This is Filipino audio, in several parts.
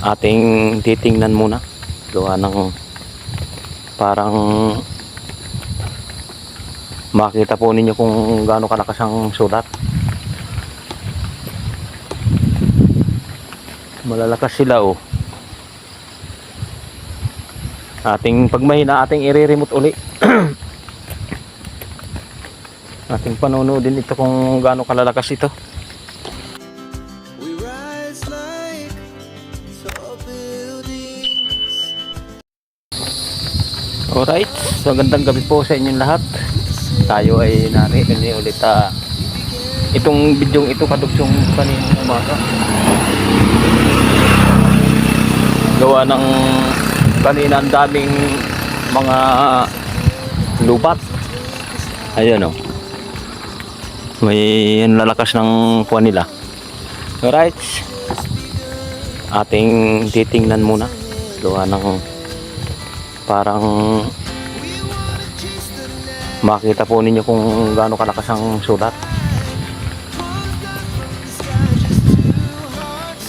ating titingnan muna. Gawa ng parang makita po ninyo kung gaano kalakas ang sulat. Malalakas sila oh. Ating pagmahina, ating i-remote uli. Ating panonoodin ito kung gaano kalalakas ito. Alright, so magandang gabi po sa inyong lahat. Tayo ay narinig ulit itong bidyong ito kadugsong kaninang umaga. Gawa ng kanina ang daming mga lupat. Ayan o. May lalakas ng kuwan nila. Alright, ating titingnan muna. Gawa ng parang makita po ninyo kung gaano kalakas ang sulat.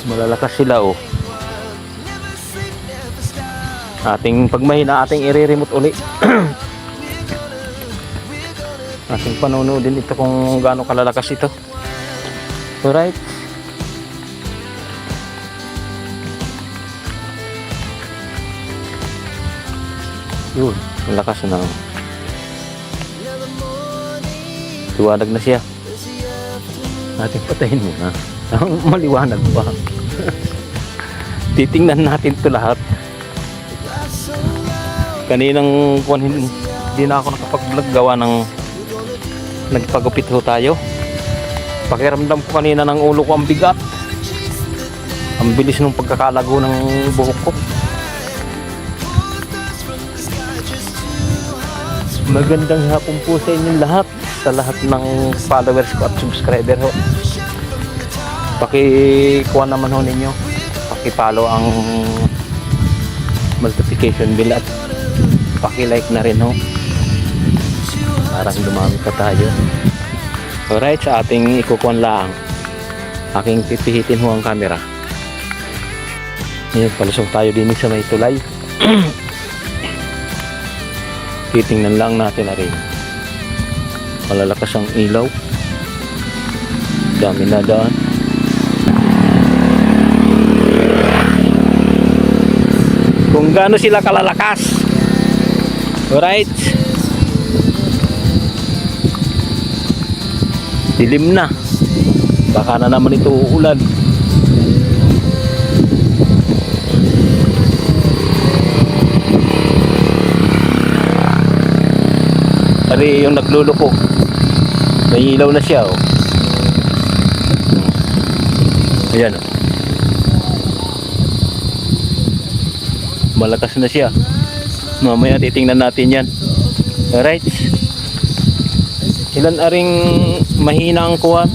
Malalakas sila oh. Ating pagmahina, ating i-remote uli. Ating panonoodin ito kung gaano kalalakas ito. Alright. Yun, ang lakas na. Liwanag na siya. Ating patayin muna. Maliwanag pa. Titingnan natin ito lahat. Kaninang hindi na ako nakapag-vlog gawa ng nagpagupit ho tayo. Pakiramdam ko kanina ng ulo ko ang bigat. Ang bilis ng pagkakalago ng buhok ko. Magandang hapon po sa inyong lahat, sa lahat ng followers ko at subscriber ho. Paki-kuha naman ho ninyo, paki-follow ang notification bell at paki-like na rin ho. Parang dumami pa tayo. Alright, sa ating ikukuhan lang, aking pipihitin ho ang camera. Ngayon, palusok tayo din sa may tulay. Titingnan lang natin na rin. Malalakas ang ilaw. Dami na daan. Kung gaano sila kalalakas. Alright. Dilim na. Baka na naman ito uulan. Ari yung nagluluko. May ilaw na siya oh. Ayan oh. Malakas na siya. Mamaya titingnan natin yan. Alright. Ilan aring mahina ang kuwan?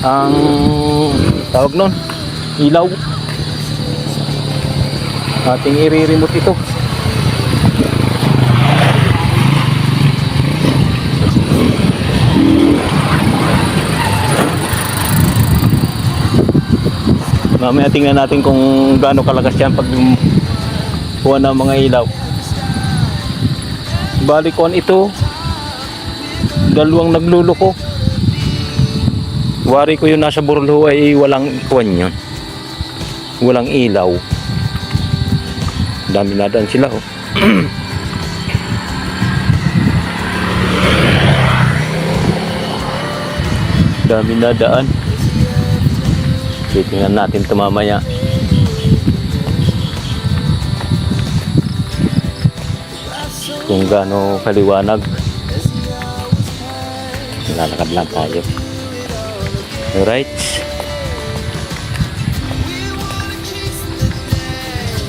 Ang tawag nun, ilaw. Ating i-remote ito. Mamaya tingnan natin kung gaano kalakas yan pag kuha ng mga ilaw. Bali kuhan ito, dalawang nagluluko. Wari ko yung nasa burlo ay walang kuhan yun, walang ilaw. Dami na daan sila oh. Dami na daan. Titingnan natin ito mamaya. Kung gaano kaliwanag. Lalakad lang tayo. Alright.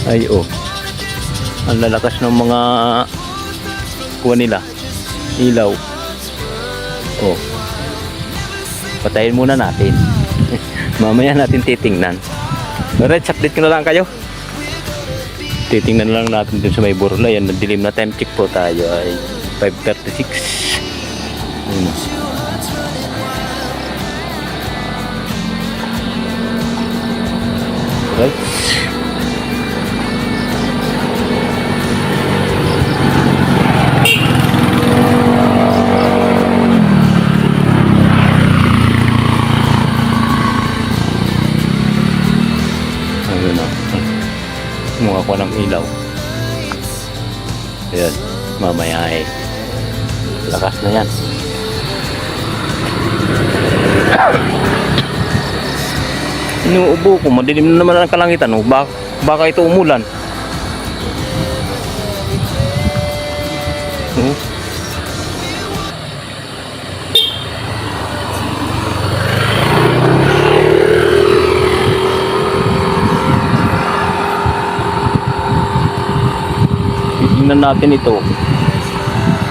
Ay oh. Ang lalakas ng mga kuha nila. Ilaw. Oh. Patayin muna natin. Mamaya natin titingnan. Alright, update ko na lang kayo. Titingnan lang natin dun sa may burla. Yan, nadilim na. Time check po tayo ay 5:36. Right? Ayun na. Kumuha ko ng ilaw. Ayan. Mamaya ay lakas na yan. Inuubo ko. Madilim na naman ang kalangitan. Oh. Baka ito umulan. Tingnan natin ito.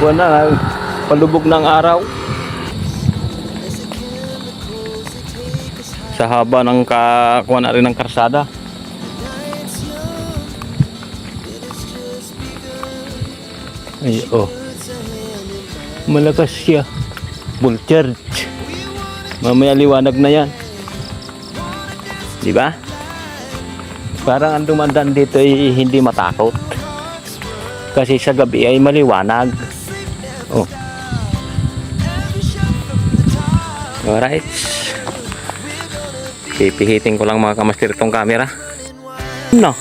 Wala, palubog ng araw. Sa haba ng kuha na rin ng karsada. Ay, oh. Malakas siya. Full charge. Mamaya liwanag na yan. Di ba? Parang ang dumadaan dito ay hindi matakot. Kasi sa gabi ay maliwanag. Oh. Alright. Pipihitin ko lang mga kamaster itong camera. No.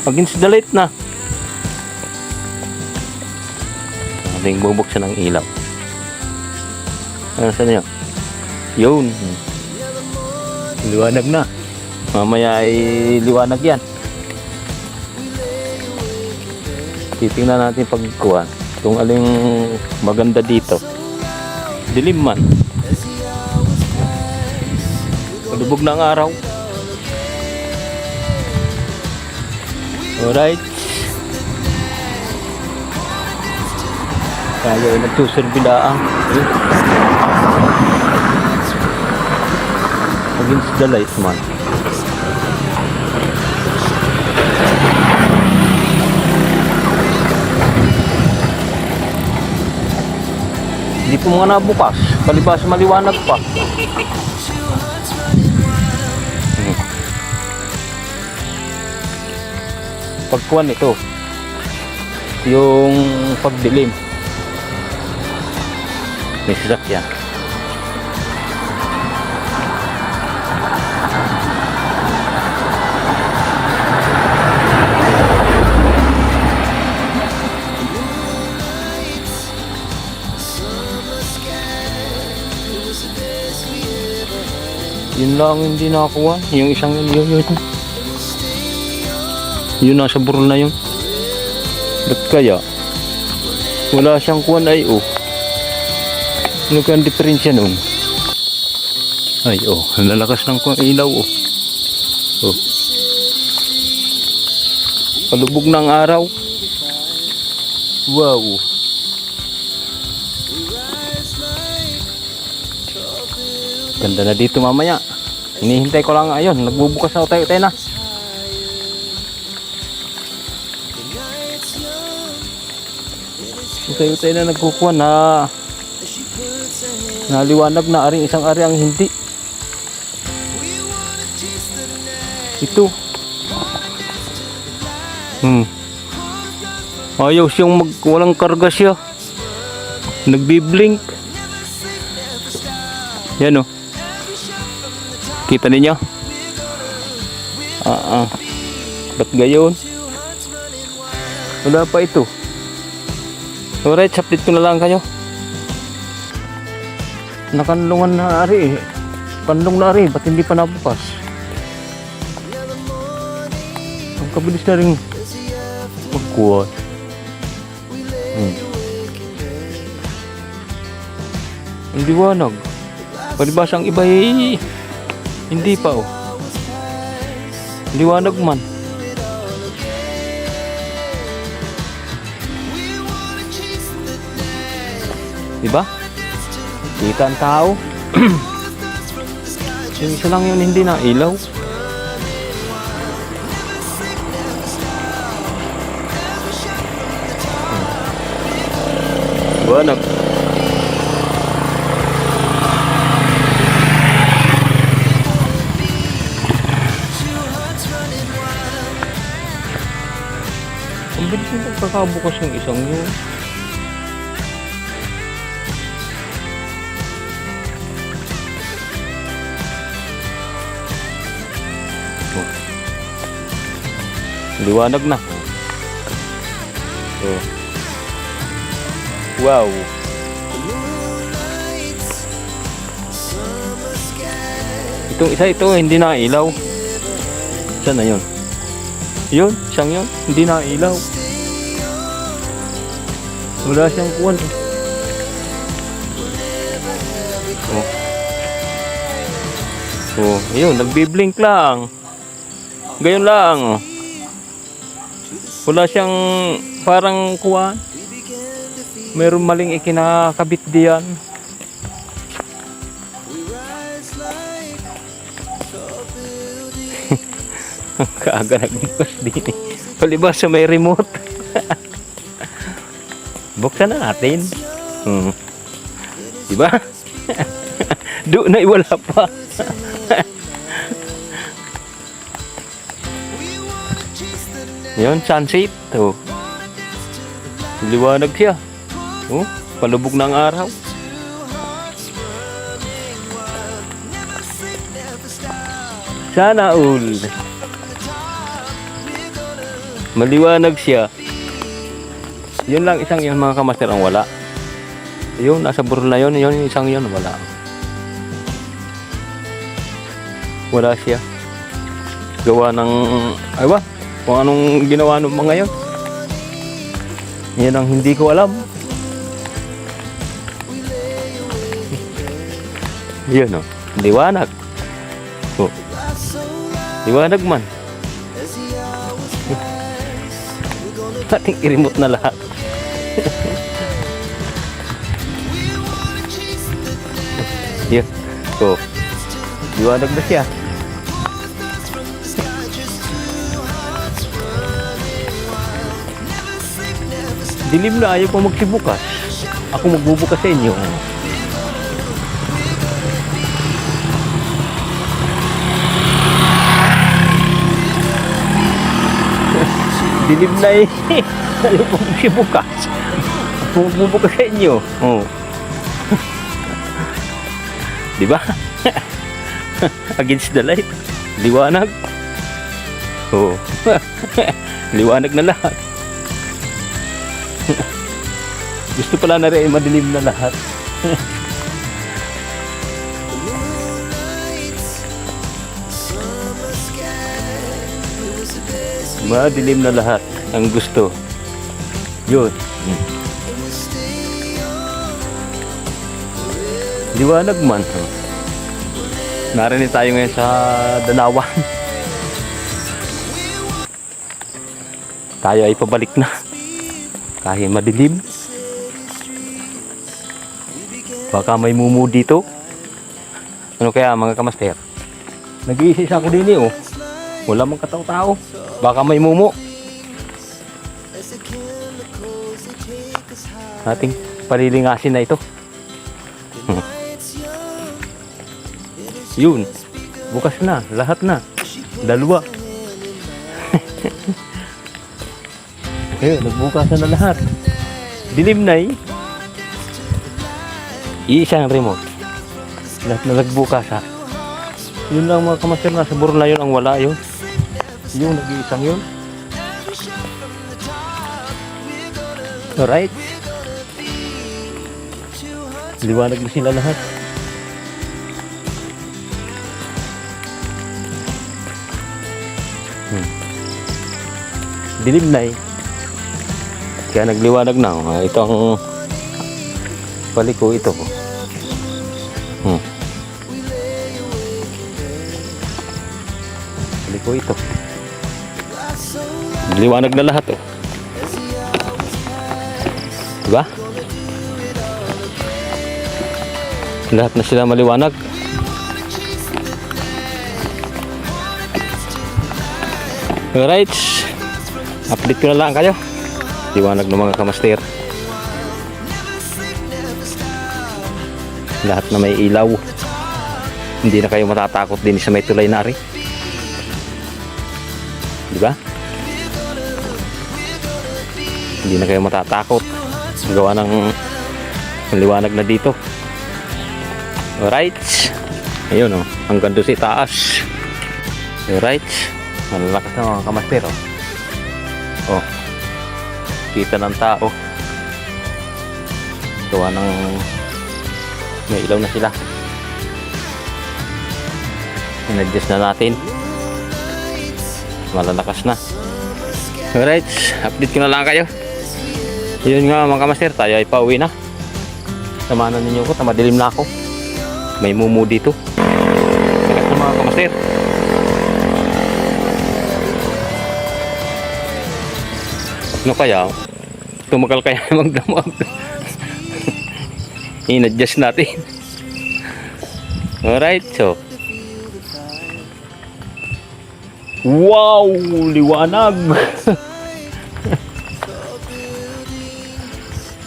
Against the light na. Ating bubuksan ng ilaw. Ano saan nyo? Yun. Liwanag na. Mamaya ay liwanag yan. Titingnan natin pagkuhan. Kung aling maganda dito. Dilim man. Palubog ng araw. Alright. Tayo ay nagsusurbilaan. Against the light man. Hindi po mga nabukas. Palibas maliwanag pa. Pagkuhan ito yung pagdilim may sasakyan. Yun lang hindi nakakuha yung isang yun nasa burol na yun. Ba't kaya wala siyang kuwan ay oh. Ano kaya ang diferensya nun? Ay oh, nalalakas ng ilaw oh. Oh. Palubog ng araw. Wow. Ganda na dito mamaya. Hinihintay ko lang ayun, nagbubukas na tayo na. Tayo na nagkukuha na naliwanag na aring isang ari ang hindi. Ito. Ayaw siyang walang karga siya. Nagbi-blink. Yan oh. Kita ninyo? Ba't gayon? Wala pa ito. Alright, update ko na lang kayo. Nakanlungan na ari eh. Kanlong na ari, ba't hindi pa nabukas? Ang kabilis na rin magkuha. Ang liwanag. Palibas ang iba eh. Hindi pa oh. Liwanag man. Diba? Kita ang tao. Yung isa lang yun hindi na ilaw. Liwanag. Mabilis yung pagkakabukas yung isang yun. Oh. Liwanag na. Oh. Wow. Itong isa ito hindi na ilaw. Saan na yun? Yun, siyang yun. Hindi na ilaw. Wala siyang kuwan. Oh. Oh, yun, nagbiblink lang. Gayon lang. Wala siyang parang kuwan. Meron maling ikinakabit diyan. Kaaga nagbukas din eh. Palibas sa may remote. Buksan na natin. Diba? Doon na wala pa. Yun, sunset. Oh. Liwanag siya. Oh, palubog ng araw. Sana all. Maliwanag siya. Yun lang isang yun mga kamaster ang wala. Yun, nasa burol na yun. Yun yung isang yun, wala. Wala siya. Gawa ng, ay ba? Kung anong ginawa ng mga yun. Yan ang hindi ko alam. Yun o. Liwanag. Oh. Liwanag man. Ating i-remote na lahat. Yan. Oh. Liwanag na siya. Dilim na, ayaw ko magsibukas. Ako magbubukas sa inyo. Dilim na eh. Ayaw ko magsibukas. Ako magbubukas sa inyo. Oh. Diba? Against the light. Liwanag. Oh. Liwanag na lahat. Gusto pala na rin madilim na lahat. Madilim na lahat ang gusto. Yun. Liwanag man. Narinig tayo ngayon sa Danawan. Tayo ay pabalik na. Kahit madilim. Baka may mumu dito. Ano kaya mga kamaster? Nag-iisis ako din eh oh. Wala mang katao-tao. Baka may mumu. Ating palilingasin na ito. Yun. Bukas na. Lahat na. Dalawa. Ayun, nagbukas na lahat. Dilim na eh. Iisang remote. Lahat na nagbukas ha. Yun lang mga kamaster, nasa burol na yun ang wala yun. Yung nag-iisang yun. Alright. Liwanag na sila lahat. Dilim na eh. Kaya nagliwanag na. Ito ang paliko ito. Paliko ito. Liwanag na lahat oh. Diba? Lahat na sila maliwanag. Alright. Update ko na lang kayo. Liwanag ng mga kamaster. Lahat na may ilaw. Hindi na kayo matatakot din sa may tulay na rin. Diba? Hindi na kayo matatakot. Gawa ng liwanag na dito. Alright. Ayun oh, hanggang doon sa taas. Alright. Malalakas na mga kamaster oh. Oh. Kita ng tao. Gawa ng may ilaw na sila. In-adjust na natin. Malalakas na. Alright, update ko na lang kayo. Yun nga mga kamaster, tayo ay pauwi na. Samahan ninyo ko, madilim na ako. May mumu dito. Lakas na mga kamaster. Ano kaya? Tumagal kaya magdamag. In-adjust natin. Alright, so wow! Liwanag!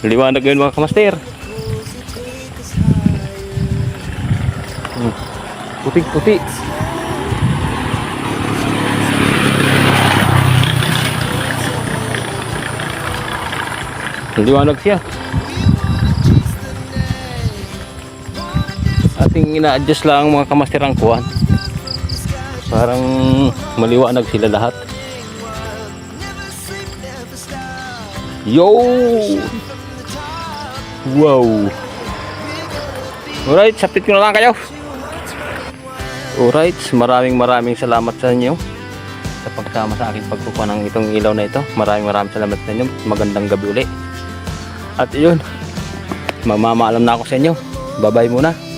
Liwanag yun mga kamaster. Puti-puti. Liwanag siya. Ating ina-adjust lang mga kamaster ang kuwan. Parang maliwanag sila lahat. Yo! Wow! Alright, sapit ko na lang kayo. Alright, maraming salamat sa inyo sa pagsama sa aking pagkukuha ng itong ilaw na ito. Maraming salamat sa inyo. Magandang gabi uli. At yun, magmamaalam na ako sa inyo. Bye-bye muna.